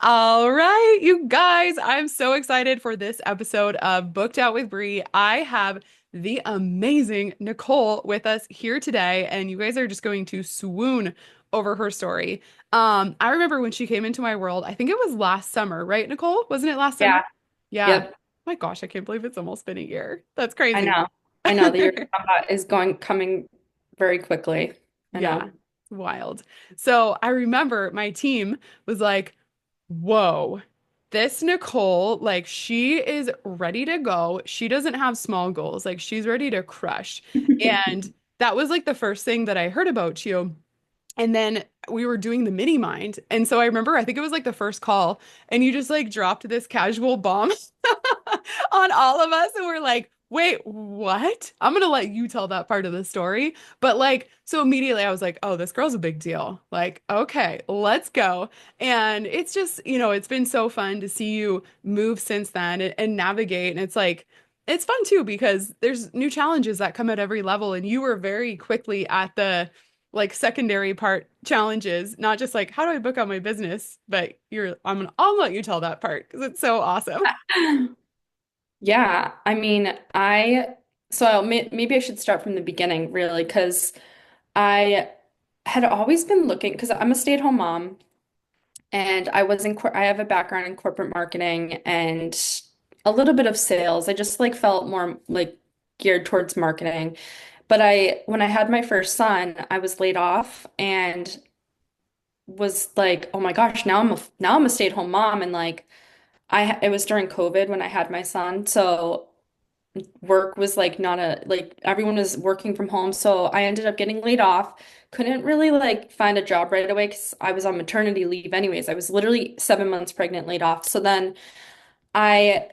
All right, you guys, I'm so excited for this episode of Booked Out with Bree. I have the amazing Nicole with us here today, and you guys are just going to swoon over her story. I remember when she came into my world, I think it was last summer, right, Nicole? Wasn't it last summer? Yeah. Yeah. Yep. My gosh, I can't believe it's almost been a year. That's I crazy. know. I know the year is coming very quickly. I Yeah, know. it's wild. So I remember my team was like, whoa, this Nicole, like, she is ready to go. She doesn't have small goals. Like, she's ready to crush. And that was like the first thing that I heard about you. And then we were doing the mini mind. And so I remember, I think it was like the first call, and you just like dropped this casual bomb on all of us. And we're like, wait, what? I'm gonna let you tell that part of the story. But like, so immediately I was like, oh, this girl's a big deal. Like, okay, let's go. And it's just, it's been so fun to see you move since then and navigate. And it's like, it's fun too because there's new challenges that come at every level. And you were very quickly at the like secondary part challenges, not just like how do I book out my business, but I'll let you tell that part because it's so awesome. Yeah, I mean, maybe I should start from the beginning, really, because I had always been looking because I'm a stay-at-home mom, and I have a background in corporate marketing and a little bit of sales. I just like felt more like geared towards marketing. But when I had my first son, I was laid off and was like, oh my gosh, now I'm a stay-at-home mom, and like it was during COVID when I had my son, so work was like not a like everyone was working from home, so I ended up getting laid off. Couldn't really like find a job right away because I was on maternity leave anyways. I was literally 7 months pregnant, laid off. So then I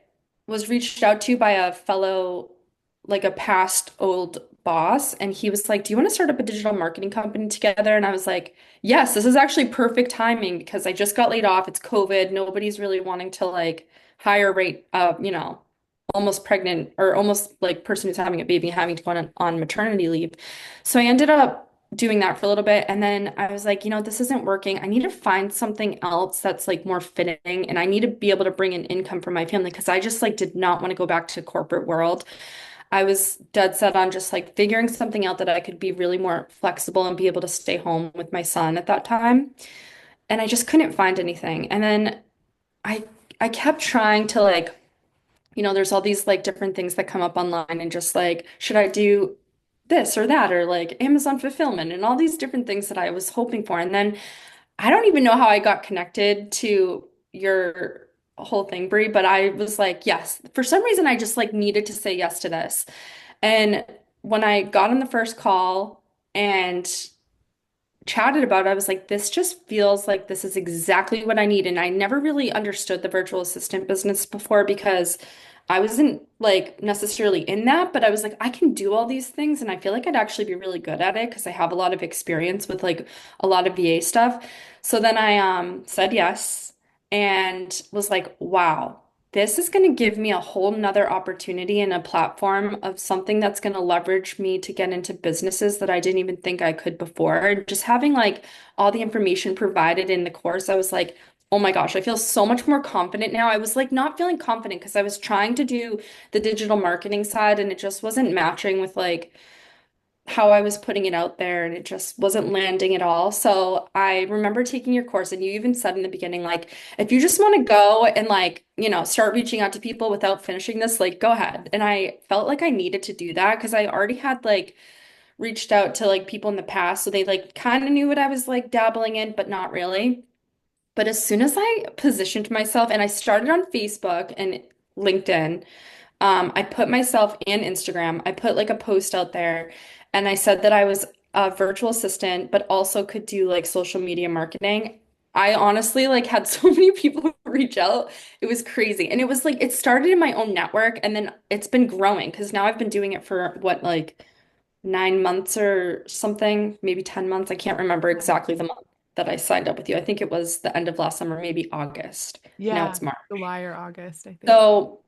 was reached out to by a fellow, like a past old boss, and he was like, "Do you want to start up a digital marketing company together?" And I was like, "Yes, this is actually perfect timing because I just got laid off. It's COVID. Nobody's really wanting to like hire rate almost pregnant or almost like person who's having a baby having to go on maternity leave." So I ended up doing that for a little bit. And then I was like, this isn't working. I need to find something else that's like more fitting. And I need to be able to bring in income for my family because I just like did not want to go back to corporate world. I was dead set on just like figuring something out that I could be really more flexible and be able to stay home with my son at that time. And I just couldn't find anything. And then I I kept trying to like there's all these like different things that come up online and just like, should I do this or that or like Amazon fulfillment and all these different things that I was hoping for. And then I don't even know how I got connected to your whole thing, Brie, but I was like, yes, for some reason I just like needed to say yes to this. And when I got on the first call and chatted about it, I was like, this just feels like this is exactly what I need. And I never really understood the virtual assistant business before because I wasn't like necessarily in that, but I was like, I can do all these things and I feel like I'd actually be really good at it because I have a lot of experience with like a lot of VA stuff. So then I said yes and was like, wow. This is going to give me a whole nother opportunity and a platform of something that's going to leverage me to get into businesses that I didn't even think I could before. And just having like all the information provided in the course, I was like, oh my gosh, I feel so much more confident now. I was like not feeling confident because I was trying to do the digital marketing side and it just wasn't matching with like how I was putting it out there and it just wasn't landing at all. So I remember taking your course and you even said in the beginning, like, if you just want to go and like, start reaching out to people without finishing this, like, go ahead. And I felt like I needed to do that because I already had like reached out to like people in the past. So they like kind of knew what I was like dabbling in, but not really. But as soon as I positioned myself and I started on Facebook and LinkedIn, I put myself and Instagram, I put like a post out there and I said that I was a virtual assistant, but also could do like social media marketing. I honestly like had so many people reach out. It was crazy. And it was like it started in my own network and then it's been growing because now I've been doing it for what, like 9 months or something, maybe 10 months. I can't remember exactly the month that I signed up with you. I think it was the end of last summer, maybe August. Now Yeah, it's March. July or August, I think. So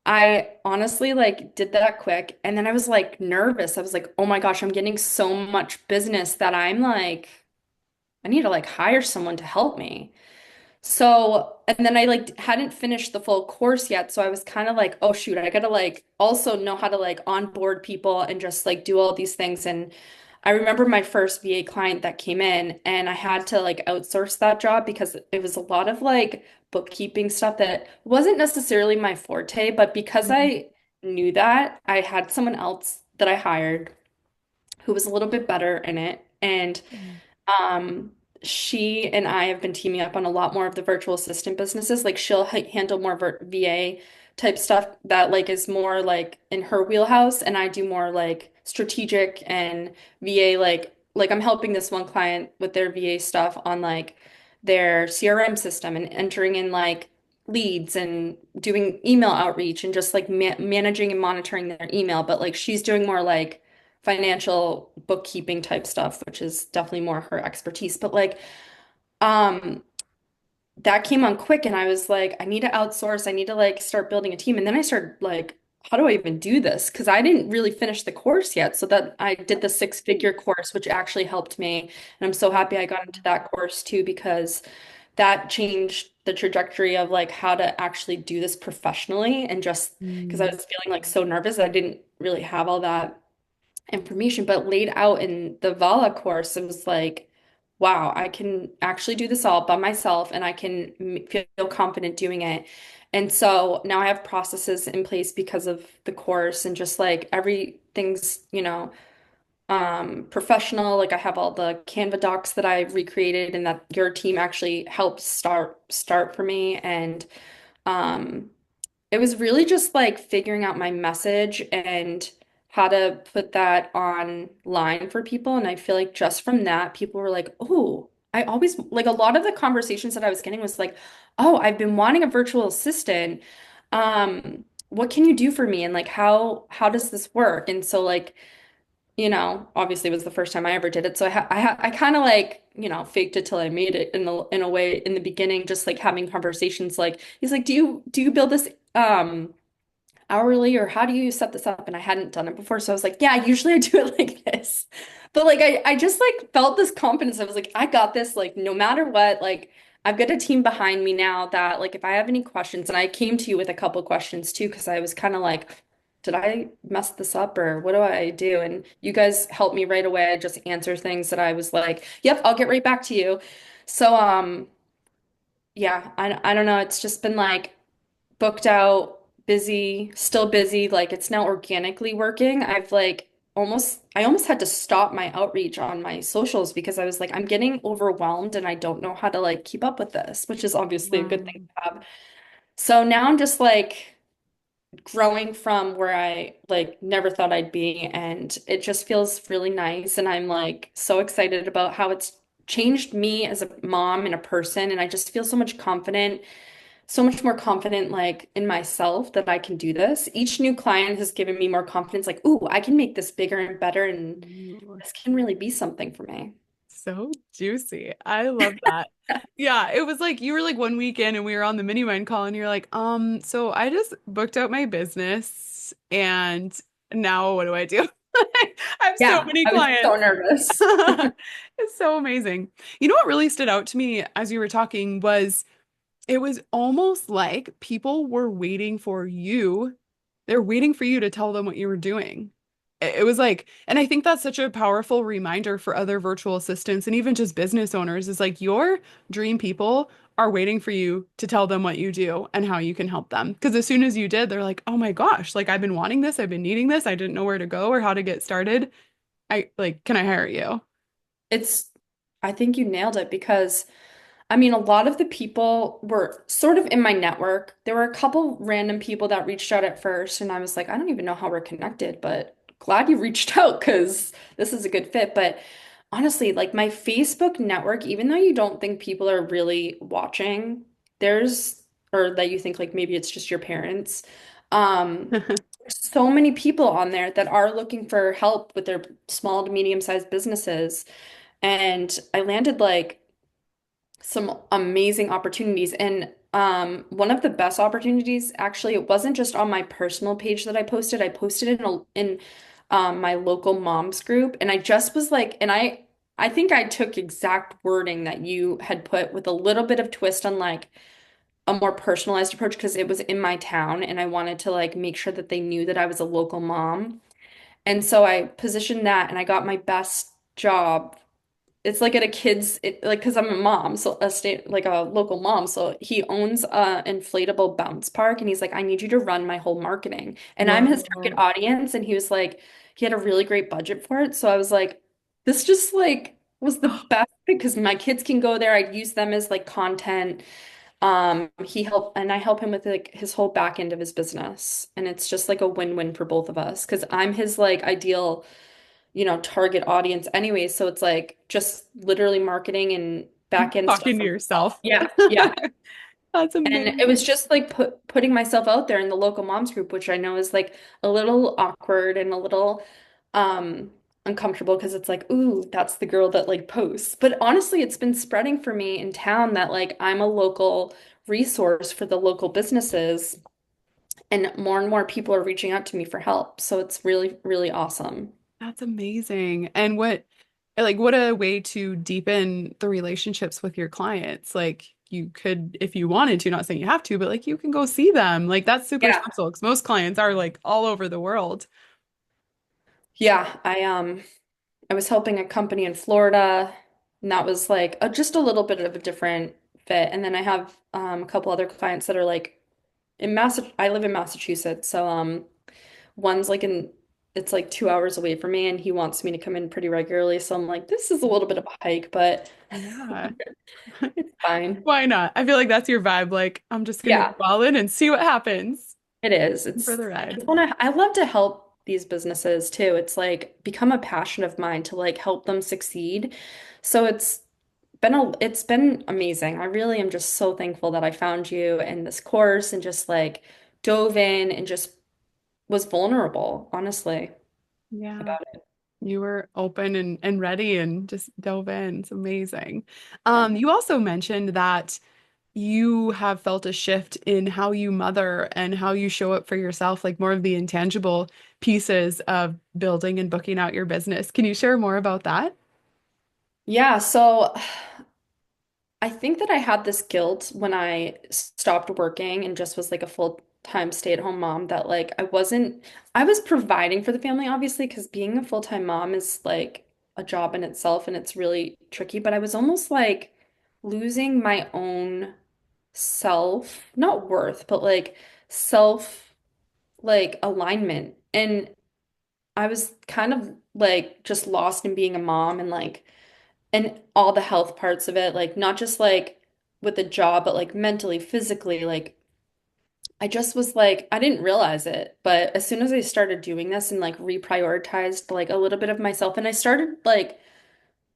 I honestly like did that quick and then I was like nervous. I was like, "Oh my gosh, I'm getting so much business that I'm like I need to like hire someone to help me." So, and then I like hadn't finished the full course yet. So I was kind of like, oh shoot, I gotta like also know how to like onboard people and just like do all these things. And I remember my first VA client that came in and I had to like outsource that job because it was a lot of like bookkeeping stuff that wasn't necessarily my forte, but because Mhm. I knew that, I had someone else that I hired who was a little bit better in it. And um, she and I have been teaming up on a lot more of the virtual assistant businesses. Like she'll handle more VA type stuff that like is more like in her wheelhouse, and I do more like strategic and VA like I'm helping this one client with their VA stuff on like their CRM system and entering in like leads and doing email outreach and just like managing and monitoring their email. But like she's doing more like financial bookkeeping type stuff, which is definitely more her expertise. But like, um, that came on quick and I was like, I need to outsource. I need to like start building a team. And then I started like, how do I even do this? Because I didn't really finish the course yet. So that I did the six-figure course, which actually helped me. And I'm so happy I got into that course too, because that changed the trajectory of like how to actually do this professionally. And just because I Mm. was feeling like so nervous, I didn't really have all that information, but laid out in the Vala course, it was like, wow, I can actually do this all by myself and I can feel confident doing it. And so now I have processes in place because of the course and just like everything's, professional. Like I have all the Canva docs that I've recreated and that your team actually helped start for me. And um it was really just like figuring out my message and how to put that online for people. And I feel like just from that, people were like, oh, I always like a lot of the conversations that I was getting was like, oh, I've been wanting a virtual assistant. What can you do for me? And like how does this work? And so like, obviously it was the first time I ever did it. So I kind of like, faked it till I made it in a way in the beginning, just like having conversations like he's like, do you build this hourly or how do you set this up? And I hadn't done it before. So I was like, yeah, usually I do it like this. But like I just like felt this confidence. I was like, I got this, like no matter what, like I've got a team behind me now that like if I have any questions, and I came to you with a couple questions too, because I was kind of like, did I mess this up or what do I do? And you guys helped me right away. I just answer things that I was like, yep, I'll get right back to you. So yeah, I don't know. It's just been like booked out, busy, still busy. Like it's now organically working. I almost had to stop my outreach on my socials because I was like, I'm getting overwhelmed and I don't know how to like keep up with this, which is obviously a good thing Wow. to have. So now I'm just like growing from where I like never thought I'd be, and it just feels really nice. And I'm like so excited about how it's changed me as a mom and a person. And I just feel so much more confident like in myself that I can do this. Each new client has given me more confidence, like, ooh, I can make this bigger and better, and Ooh, this can really be something for me. so juicy. I love that. Yeah, it was like you were like one weekend and we were on the mini mind call and you're like, so I just booked out my business and now what do I do? I have so Yeah, many I was so clients. nervous. It's so amazing. You know what really stood out to me as you were talking was it was almost like people were waiting for you. They're waiting for you to tell them what you were doing. It was like, and I think that's such a powerful reminder for other virtual assistants and even just business owners is like your dream people are waiting for you to tell them what you do and how you can help them. Because as soon as you did, they're like, oh my gosh, like I've been wanting this, I've been needing this, I didn't know where to go or how to get started. I like, can I hire you? It's, I think you nailed it because I mean, a lot of the people were sort of in my network. There were a couple random people that reached out at first, and I was like, I don't even know how we're connected, but glad you reached out because this is a good fit. But honestly, like my Facebook network, even though you don't think people are really watching, there's, or that you think like maybe it's just your parents, there's so many people on there that are looking for help with their small to medium-sized businesses. And I landed like some amazing opportunities. And one of the best opportunities, actually, it wasn't just on my personal page that I posted. I posted it in my local moms group, and I just was like, and I I think I took exact wording that you had put with a little bit of twist on like a more personalized approach because it was in my town and I wanted to like make sure that they knew that I was a local mom. And so I positioned that and I got my best job. It's like at a kid's like because I'm a mom, so a state like a local mom. So he owns a inflatable bounce park and he's like, I need you to run my whole marketing. And I'm his target Whoa. audience. And he was like, he had a really great budget for it. So I was like, this just like was the best because my kids can go there. I'd use them as like content. He helped and I help him with like his whole back end of his business. And it's just like a win-win for both of us because I'm his like ideal, target audience anyway. So it's like just literally marketing and back end stuff Talking to for myself. yourself. Yeah. Yeah. That's And it was amazing. just like putting myself out there in the local moms group, which I know is like a little awkward and a little um uncomfortable because it's like, ooh, that's the girl that like posts. But honestly, it's been spreading for me in town that like I'm a local resource for the local businesses and more people are reaching out to me for help. So it's really, really awesome. That's amazing. And what a way to deepen the relationships with your clients. Like you could, if you wanted to, not saying you have to, but like you can go see them. Like that's super Yeah. special because most clients are like all over the world. Yeah, I was helping a company in Florida, and that was like just a little bit of a different fit. And then I have a couple other clients that are like in I live in Massachusetts, so one's like in it's like 2 hours away from me, and he wants me to come in pretty regularly. So I'm like, this is a little bit of a hike, but Yeah. it's fine. Why not? I feel like that's your vibe. Like, I'm just gonna Yeah, go all in and see what happens it is. for It's the I ride. just want to I love to help these businesses too. It's like become a passion of mine to like help them succeed. So it's been amazing. I really am just so thankful that I found you in this course and just like dove in and just was vulnerable, honestly, Yeah. about it. You were open and ready and just dove in. It's amazing. Yeah. You also mentioned that you have felt a shift in how you mother and how you show up for yourself, like more of the intangible pieces of building and booking out your business. Can you share more about that? Yeah, so I think that I had this guilt when I stopped working and just was like a full-time stay-at-home mom that like I was providing for the family obviously because being a full-time mom is like a job in itself and it's really tricky, but I was almost like losing my own self, not worth, but like self like alignment. And I was kind of like just lost in being a mom and all the health parts of it, like not just like with the job, but like mentally, physically, like I just was like, I didn't realize it, but as soon as I started doing this and like reprioritized like a little bit of myself, and I started like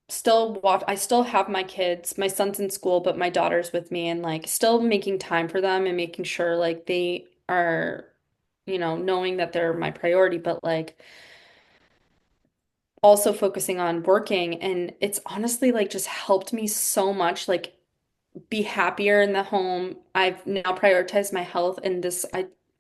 I still have my kids, my son's in school, but my daughter's with me, and like still making time for them and making sure like they are, knowing that they're my priority, but like also focusing on working. And it's honestly like just helped me so much. Like be happier in the home. I've now prioritized my health and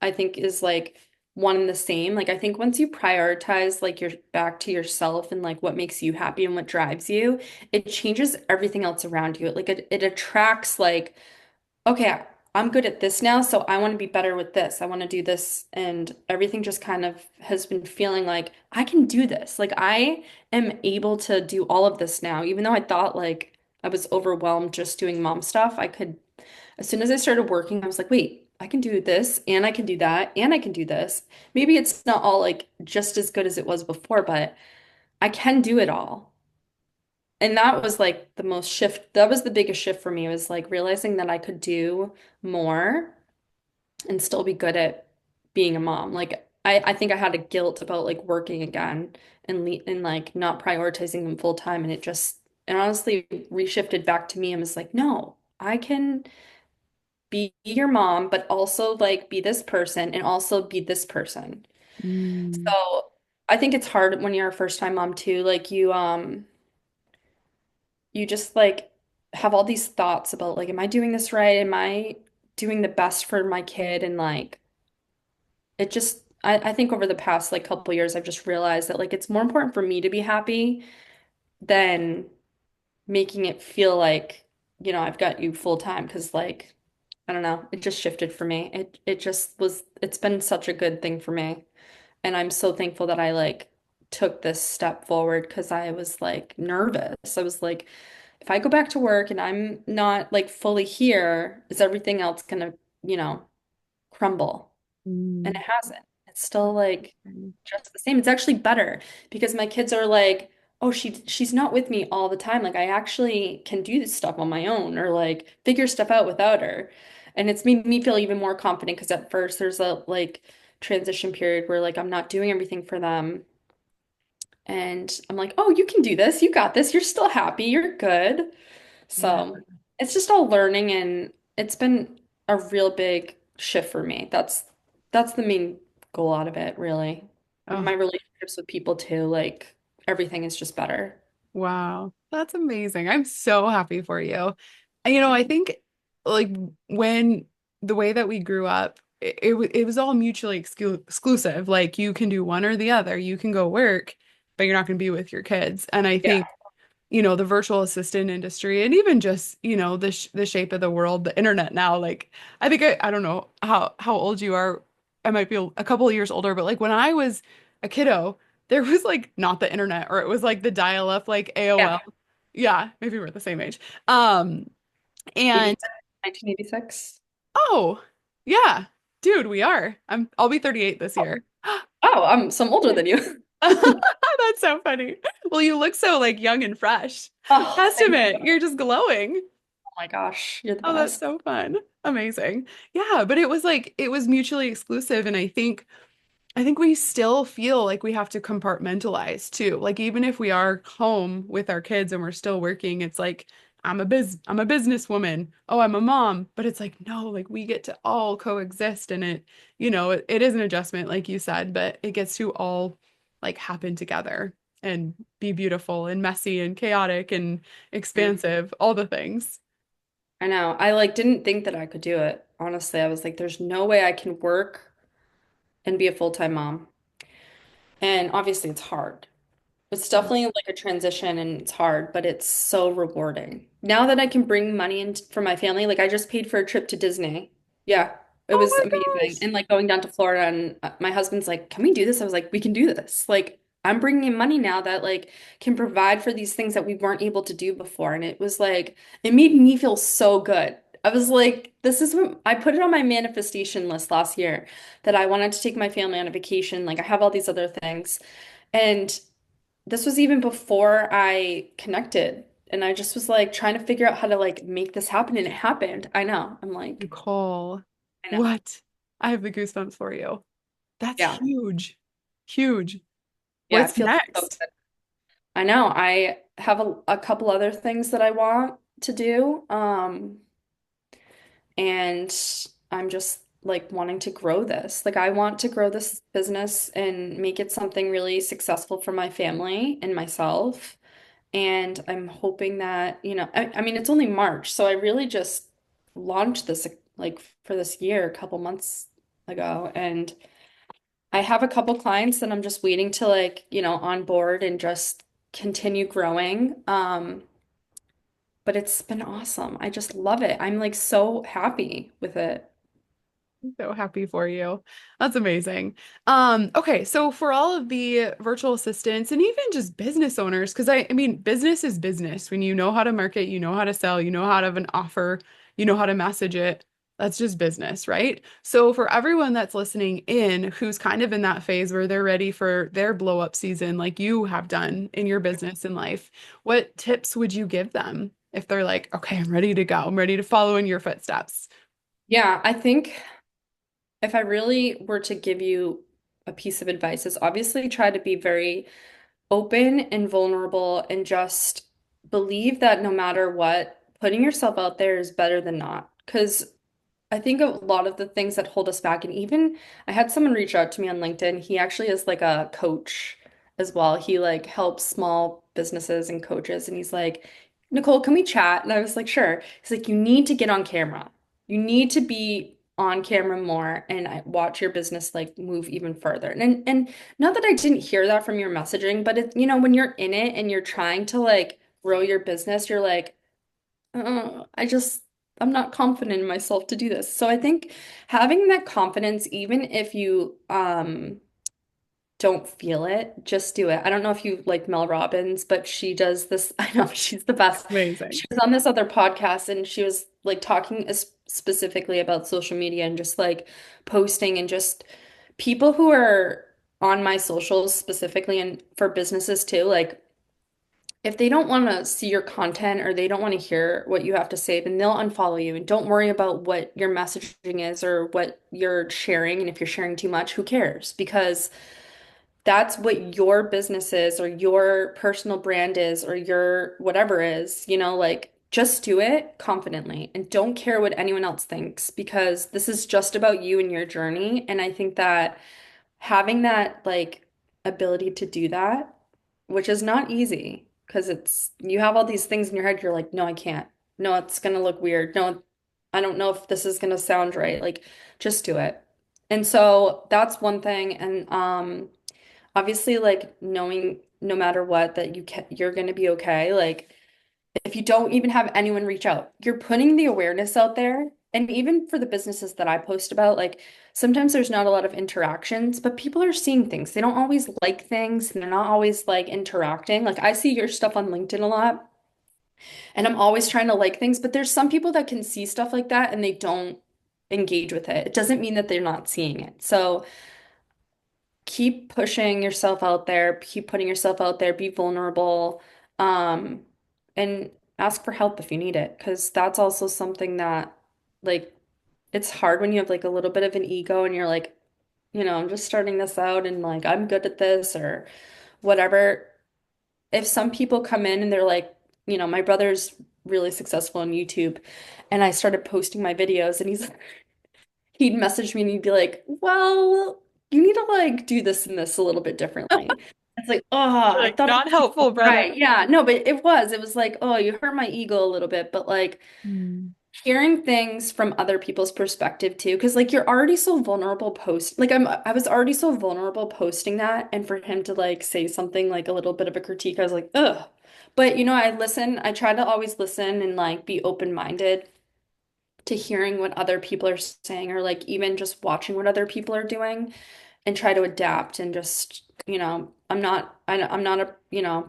I think is like one and the same. Like I think once you prioritize like your back to yourself and like what makes you happy and what drives you, it changes everything else around you. Like it attracts like okay, I'm good at this now, so I want to be better with this. I want to do this. And everything just kind of has been feeling like I can do this. Like I am able to do all of this now, even though I thought like I was overwhelmed just doing mom stuff. As soon as I started working, I was like, wait, I can do this and I can do that and I can do this. Maybe it's not all like just as good as it was before, but I can do it all. And that was like that was the biggest shift for me was like realizing that I could do more and still be good at being a mom. Like I think I had a guilt about like working again and like not prioritizing them full time and it honestly reshifted back to me and was like, no, I can be your mom, but also like be this person and also be this person. Mm. So I think it's hard when you're a first time mom too. Like you just like have all these thoughts about like, am I doing this right? Am I doing the best for my kid? And like, I think over the past like couple years, I've just realized that like it's more important for me to be happy than making it feel like, I've got you full time because like I don't know, it just shifted for me. It just was it's been such a good thing for me. And I'm so thankful that I like took this step forward because I was like nervous. I was like, if I go back to work and I'm not like fully here, is everything else gonna, you know, crumble? And Mm. it hasn't. It's still like just the same. It's actually better because my kids are like, oh, she's not with me all the time. Like I actually can do this stuff on my own or like figure stuff out without her. And it's made me feel even more confident because at first there's a like transition period where like I'm not doing everything for them. And I'm like, oh, you can do this. You got this. You're still happy. You're good. Yeah. So it's just all learning and it's been a real big shift for me. That's the main goal out of it, really. And Oh, my relationships with people too, like everything is just better. wow. That's amazing. I'm so happy for you. And, I think like when the way that we grew up, it was all mutually exclusive. Like you can do one or the other. You can go work, but you're not going to be with your kids. And I Yeah. think the virtual assistant industry and even just, the shape of the world, the internet now, like I think I don't know how old you are. I might be a couple of years older, but like when I was a kiddo, there was like not the internet or it was like the dial-up like Yeah. AOL. Yeah, maybe we're the same age. Um and 86, 1986. oh, yeah. Dude, we are. I'll be 38 this Oh, year. oh, I'm some older than you. That's so funny. Well, you look so like young and fresh. Oh, thank Testament, you. you're just glowing. Oh my gosh, you're the Oh, that's best. so fun. Amazing. Yeah, but it was like it was mutually exclusive and I think we still feel like we have to compartmentalize too. Like even if we are home with our kids and we're still working, it's like I'm a businesswoman. Oh, I'm a mom, but it's like no, like we get to all coexist and it is an adjustment like you said, but it gets to all like happen together and be beautiful and messy and chaotic and Mm. expansive, all the things. I know. I like didn't think that I could do it. Honestly, I was like, there's no way I can work and be a full-time mom. And obviously it's hard. It's definitely like a transition and it's hard, but it's so rewarding. Now that I can bring money in for my family, like I just paid for a trip to Disney. Yeah, it Oh was my amazing. gosh. And like going down to Florida and my husband's like, "Can we do this?" I was like, "We can do this." Like I'm bringing in money now that like can provide for these things that we weren't able to do before. And it was like it made me feel so good. I was like, this is what I put it on my manifestation list last year that I wanted to take my family on a vacation. Like I have all these other things. And this was even before I connected. And I just was like trying to figure out how to like make this happen. And it happened. I know. I'm like, Nicole, I know. what? I have the goosebumps for you. That's Yeah. huge. Huge. Yeah. It What's feels so next? good. I know. I have a couple other things that I want to do. And I'm just like wanting to grow this. Like I want to grow this business and make it something really successful for my family and myself. And I'm hoping that, I mean, it's only March, so I really just launched this like for this year a couple months ago. And I have a couple clients that I'm just waiting to like, on board and just continue growing. But it's been awesome. I just love it. I'm like so happy with it. I'm so happy for you. That's amazing. Okay, so for all of the virtual assistants and even just business owners, because I mean, business is business. When you know how to market, you know how to sell, you know how to have an offer, you know how to message it. That's just business, right? So for everyone that's listening in who's kind of in that phase where they're ready for their blow up season, like you have done in your business and life, what tips would you give them if they're like, okay, I'm ready to go, I'm ready to follow in your footsteps? Yeah, I think if I really were to give you a piece of advice, is obviously try to be very open and vulnerable and just believe that no matter what, putting yourself out there is better than not. Because I think a lot of the things that hold us back, and even I had someone reach out to me on LinkedIn. He actually is like a coach as well. He like helps small businesses and coaches, and he's like, Nicole, can we chat? And I was like, sure. He's like, you need to get on camera. You need to be on camera more and watch your business like move even further. And not that I didn't hear that from your messaging, but when you're in it and you're trying to like grow your business, you're like, I'm not confident in myself to do this. So I think having that confidence, even if you don't feel it, just do it. I don't know if you like Mel Robbins, but she does this. I know she's the best. Amazing. She was on this other podcast and she was like talking specifically about social media and just like posting and just people who are on my socials specifically and for businesses too, like if they don't want to see your content or they don't want to hear what you have to say, then they'll unfollow you. And don't worry about what your messaging is or what you're sharing. And if you're sharing too much, who cares? Because that's what your business is or your personal brand is or your whatever is, like just do it confidently and don't care what anyone else thinks because this is just about you and your journey. And I think that having that like ability to do that, which is not easy because it's you have all these things in your head, you're like, no, I can't. No, it's gonna look weird. No, I don't know if this is gonna sound right. Like, just do it. And so that's one thing. And obviously like knowing no matter what that you're gonna be okay. Like if you don't even have anyone reach out, you're putting the awareness out there. And even for the businesses that I post about, like sometimes there's not a lot of interactions, but people are seeing things. They don't always like things and they're not always like interacting. Like I see your stuff on LinkedIn a lot and I'm always trying to like things, but there's some people that can see stuff like that and they don't engage with it. It doesn't mean that they're not seeing it. So keep pushing yourself out there, keep putting yourself out there, be vulnerable, um, and ask for help if you need it. Because that's also something that, like, it's hard when you have like a little bit of an ego and you're like, I'm just starting this out and like I'm good at this or whatever. If some people come in and they're like, my brother's really successful on YouTube, and I started posting my videos, and he'd message me and he'd be like, well, you need to like do this and this a little bit differently. It's like, oh, I Like, thought I not was doing helpful, it brother. right. Yeah, no, but it was. It was like, oh, you hurt my ego a little bit. But like Mm. hearing things from other people's perspective too, because like you're already so vulnerable like I was already so vulnerable posting that. And for him to like say something like a little bit of a critique, I was like, ugh. But I try to always listen and like be open-minded to hearing what other people are saying or like even just watching what other people are doing and try to adapt and just, I'm not a,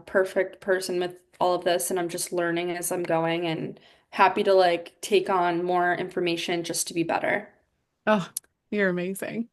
perfect person with all of this and I'm just learning as I'm going and happy to like take on more information just to be better. Oh, you're amazing.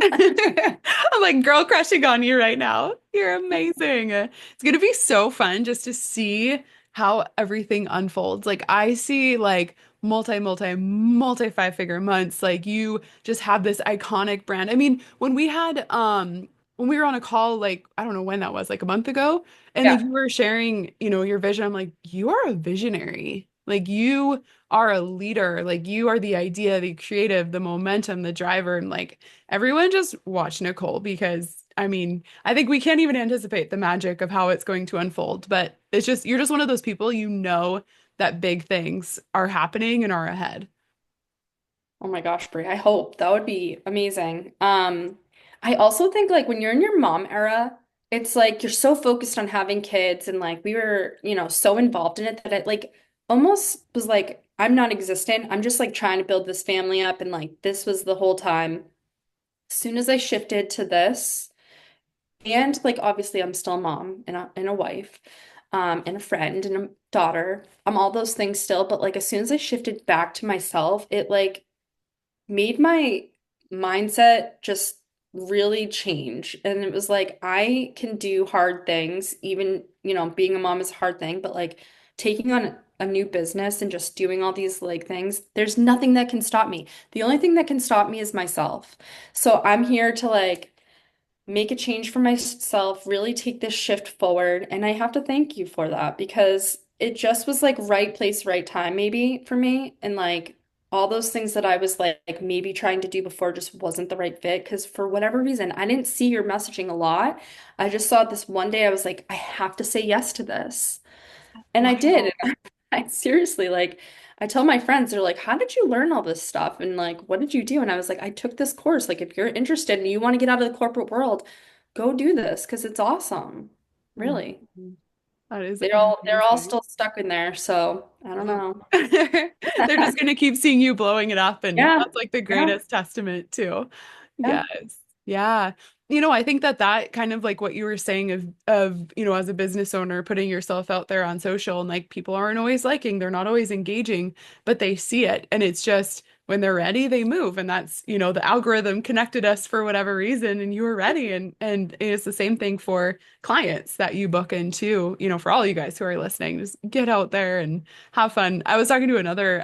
I'm like girl crushing on you right now. You're amazing. It's gonna be so fun just to see how everything unfolds. Like I see like multi five-figure months. Like you just have this iconic brand. I mean, when we were on a call, like I don't know when that was, like a month ago, and like Yeah. you were sharing, your vision. I'm like, you are a visionary. Like you are a leader. Like you are the idea, the creative, the momentum, the driver, and like everyone just watch Nicole because I mean, I think we can't even anticipate the magic of how it's going to unfold, but it's just you're just one of those people that big things are happening and are ahead. Oh my gosh, Brie, I hope that would be amazing. I also think like when you're in your mom era, it's like you're so focused on having kids and like we were, so involved in it that it like almost was like I'm not existent. I'm just like trying to build this family up and like this was the whole time. As soon as I shifted to this, and like obviously I'm still a mom and a wife, and a friend and a daughter. I'm all those things still, but like as soon as I shifted back to myself, it like made my mindset just really change. And it was like, I can do hard things, even, being a mom is a hard thing, but like taking on a new business and just doing all these like things, there's nothing that can stop me. The only thing that can stop me is myself. So I'm here to like make a change for myself, really take this shift forward. And I have to thank you for that because it just was like right place, right time, maybe for me. And like all those things that I was like maybe trying to do before just wasn't the right fit. Because for whatever reason, I didn't see your messaging a lot. I just saw it this one day. I was like, I have to say yes to this. And I did. Wow. And I seriously like, I tell my friends, they're like, how did you learn all this stuff? And like, what did you do? And I was like, I took this course. Like, if you're interested and you want to get out of the corporate world, go do this because it's awesome. Really. Mhm. That is They're all amazing. still stuck in there, so I don't know. They're just gonna keep seeing you blowing it up, and Yeah. that's like the Yeah. greatest testament too. Yeah. Yes. Yeah. I think that that kind of like what you were saying of as a business owner, putting yourself out there on social and like people aren't always liking, they're not always engaging, but they see it. And it's just when they're ready, they move. And that's the algorithm connected us for whatever reason and you were ready. And it's the same thing for clients that you book into, for all you guys who are listening, just get out there and have fun. I was talking to another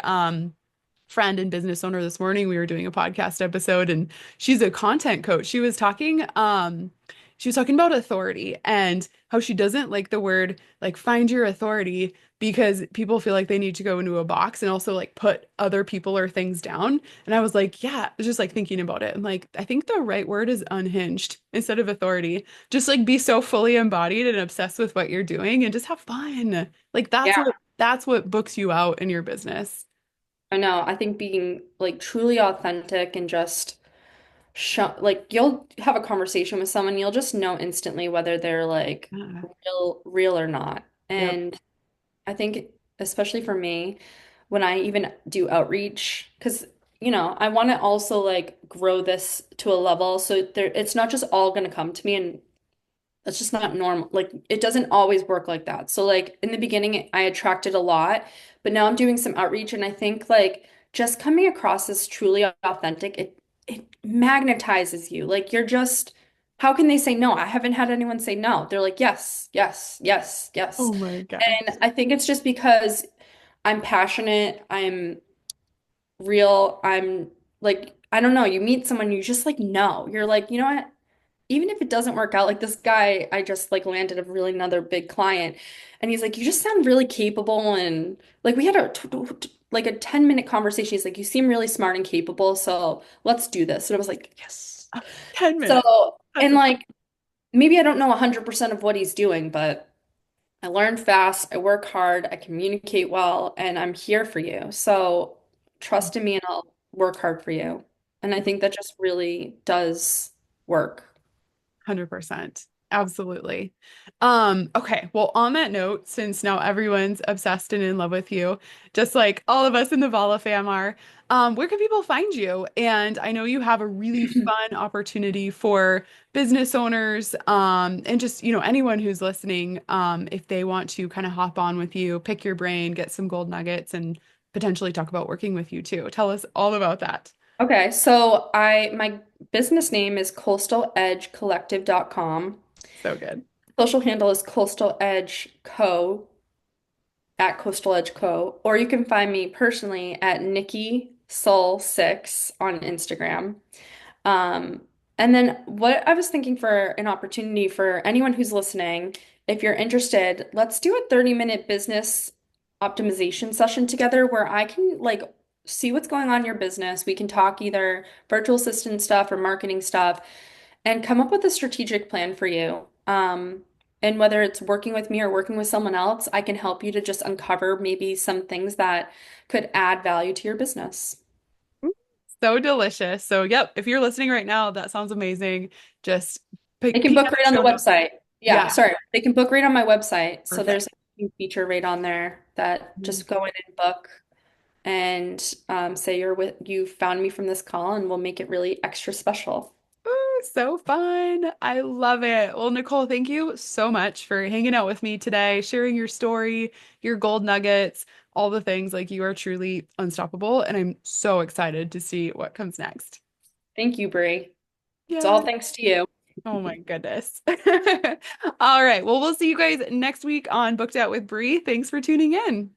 friend and business owner this morning. We were doing a podcast episode and she's a content coach. She was talking about authority and how she doesn't like the word like find your authority because people feel like they need to go into a box and also like put other people or things down. And I was like, yeah, just like thinking about it. And like, I think the right word is unhinged instead of authority. Just like be so fully embodied and obsessed with what you're doing and just have fun. Like Yeah. that's what books you out in your business. I know. I think being like truly authentic and just show like you'll have a conversation with someone, you'll just know instantly whether they're like Yeah. real or not. Yep. And I think especially for me, when I even do outreach, because I want to also like grow this to a level so there it's not just all going to come to me and that's just not normal. Like it doesn't always work like that. So like in the beginning I attracted a lot, but now I'm doing some outreach and I think like just coming across as truly authentic, it magnetizes you. Like you're just how can they say no? I haven't had anyone say no. They're like yes, yes, yes, yes. Oh my gosh. And I think it's just because I'm passionate, I'm real, I'm like I don't know, you meet someone you just like no. You're like, you know what? Even if it doesn't work out, like this guy, I just like landed a really another big client, and he's like, "You just sound really capable," and like we had like a 10-minute conversation. He's like, "You seem really smart and capable, so let's do this." And I was like, "Yes." 10 So, minutes. That's and a like maybe I don't know 100% of what he's doing, but I learn fast, I work hard, I communicate well, and I'm here for you. So trust in me, and I'll work hard for you. And I think that just really does work. 100%. Absolutely. Okay. Well, on that note, since now everyone's obsessed and in love with you, just like all of us in the Vala fam are, where can people find you? And I know you have a really fun opportunity for business owners, and just anyone who's listening, if they want to kind of hop on with you, pick your brain, get some gold nuggets, and potentially talk about working with you too. Tell us all about that. Okay, so my business name is coastaledgecollective.com. So good. Social handle is Coastal Edge Co at Coastal Edge Co. Or you can find me personally at Nikki Soul 6 on Instagram. Um, and then what I was thinking for an opportunity for anyone who's listening, if you're interested, let's do a 30-minute business optimization session together where I can like see what's going on in your business. We can talk either virtual assistant stuff or marketing stuff and come up with a strategic plan for you. And whether it's working with me or working with someone else, I can help you to just uncover maybe some things that could add value to your business. So delicious. So, yep, if you're listening right now, that sounds amazing. Just They can peek book at right the on show the notes. website. Yeah, Yeah, sorry. They can book right on my website. So perfect. there's a booking feature right on there that Mm. just go in and book and say you found me from this call and we'll make it really extra special. Ooh, so fun. I love it. Well, Nicole, thank you so much for hanging out with me today, sharing your story, your gold nuggets, all the things. Like you are truly unstoppable, and I'm so excited to see what comes next. Thank you, Brie. It's all Yeah. thanks to you. Oh my goodness. All right. Well, we'll see you guys next week on Booked Out with Bree. Thanks for tuning in.